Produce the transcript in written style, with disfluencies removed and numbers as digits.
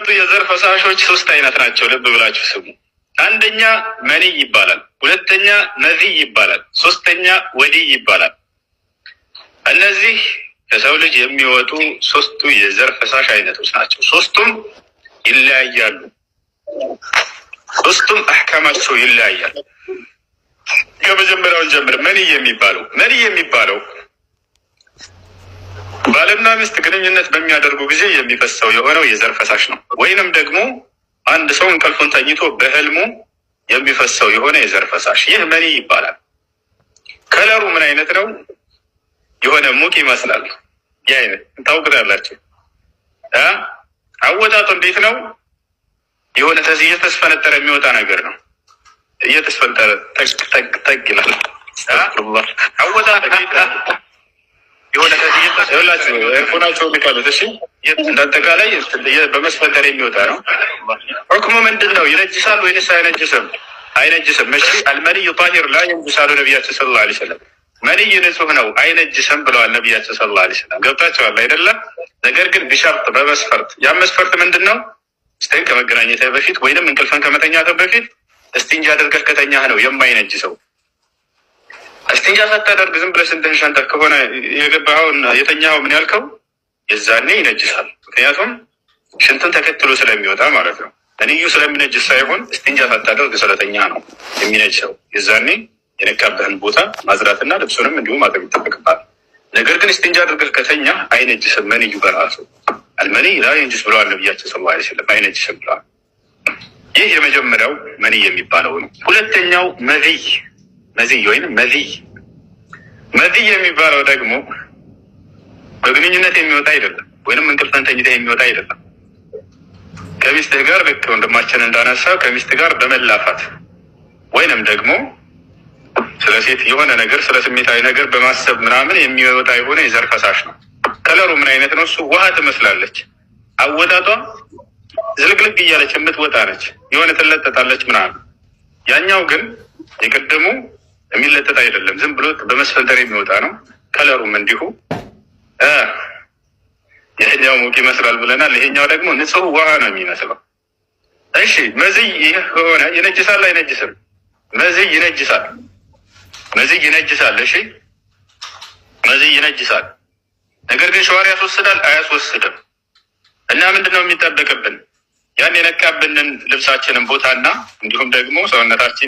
የሚወጡ የዘር ፈሳሾች ሶስት አይነት ናቸው። ልብ ብላችሁ ስሙ። አንደኛ መኒ ይባላል፣ ሁለተኛ መዚህ ይባላል፣ ሶስተኛ ወዲ ይባላል። እነዚህ ከሰው ልጅ የሚወጡ ሶስቱ የዘር ፈሳሽ አይነቶች ናቸው። ሶስቱም ይለያያሉ። ሶስቱም አህካማቸው ይለያያል። ከመጀመሪያውን ጀምር። መኒ የሚባለው ባልና ሚስት ግንኙነት በሚያደርጉ ጊዜ የሚፈሰው የሆነው የዘር ፈሳሽ ነው። ወይንም ደግሞ አንድ ሰው እንቅልፉን ተኝቶ በህልሙ የሚፈሰው የሆነ የዘር ፈሳሽ፣ ይህ መኒ ይባላል። ከለሩ ምን አይነት ነው? የሆነ ሙቅ ይመስላል። ይህ አይነት ታውቁታላችሁ። አወጣጡ እንዴት ነው? የሆነ እየተስፈነጠረ የሚወጣ ነገር ነው። እየተስፈነጠረ ጠቅ ይላል። አወጣጡ የሆነ ይኸውላችሁ ኤርፎናቸው የሚባሉት እሺ፣ እንዳጠቃላይ በመስፈንጠር የሚወጣ ነው። ሁክሙ ምንድን ነው? ይነጅሳል ወይንስ አይነጅስም? አይነጅስም። እሺ፣ አልመንይ ጣሂር ላ የንጅሳሉ ነቢያችን ሰለላሁ ዐለይሂ ወሰለም። መንይ ንጹህ ነው አይነጅስም ብለዋል ነቢያችን ሰለላሁ ዐለይሂ ወሰለም። ገብታችኋል አይደለም? ነገር ግን ቢሸርጥ በመስፈርት። ያ መስፈርት ምንድን ነው? ሚስትህን ከመገናኘትህ በፊት ወይንም እንቅልፍን ከመተኛትህ በፊት እስቲንጃ አድርገህ ከተኛህ ነው የማይነጅሰው። እስቲንጃ ሳታደርግ ዝም ብለህ ስንትህን ሸንተህ ከሆነ የገባኸውን የተኛኸው ምን ያልከው የዛኔ ይነጅሳል። ምክንያቱም ሽንትን ተከትሎ ስለሚወጣ ማለት ነው። መንዩ ስለሚነጅስ ሳይሆን እስቲንጃ ሳታደርግ ስለተኛ ነው የሚነጅሰው። የዛኔ የነቃበህን ቦታ ማጽዳትና ልብሱንም እንዲሁም ማጠብ ይጠበቅባል። ነገር ግን እስቲንጃ አድርገህ ከተኛ አይነጅስም። መንዩ በራሱ አልመኒ ላ የንጅስ ብለዋል ነቢያችን ሰለላሁ ዐለይሂ ወሰለም። አይነጅስም ብለዋል። ይህ የመጀመሪያው መኒ የሚባለው ነው። ሁለተኛው መዚህ ወይም መዚህ የሚባለው ደግሞ በግንኙነት የሚወጣ አይደለም፣ ወይንም እንቅልፍን ተኝተህ የሚወጣ አይደለም። ከሚስትህ ጋር ልክ ወንድማችን እንዳነሳው ከሚስት ጋር በመላፋት ወይንም ደግሞ ስለ ሴት የሆነ ነገር ስለ ስሜታዊ ነገር በማሰብ ምናምን የሚወጣ የሆነ የዘር ፈሳሽ ነው። ከለሩ ምን አይነት ነው? እሱ ውሃ ትመስላለች። አወጣጧ ዝልግልግ እያለች የምትወጣ ነች። የሆነ ትለጠጣለች ምናምን። ያኛው ግን የቀደሙ የሚለጠጥ አይደለም፣ ዝም ብሎ በመስፈንጠር የሚወጣ ነው። ከለሩም እንዲሁ ይሄኛው ሙቅ ይመስላል ብለናል። ይሄኛው ደግሞ ንጹህ ውሃ ነው የሚመስለው። እሺ መዚህ ይህ ከሆነ ይነጅሳል አይነጅስም? መዚህ ይነጅሳል። እሺ መዚህ ይነጅሳል። ነገር ግን ሸዋር ያስወስዳል አያስወስድም? እና ምንድነው የሚጠበቅብን? ያን የነቃብንን ልብሳችንን ቦታና እንዲሁም ደግሞ ሰውነታችን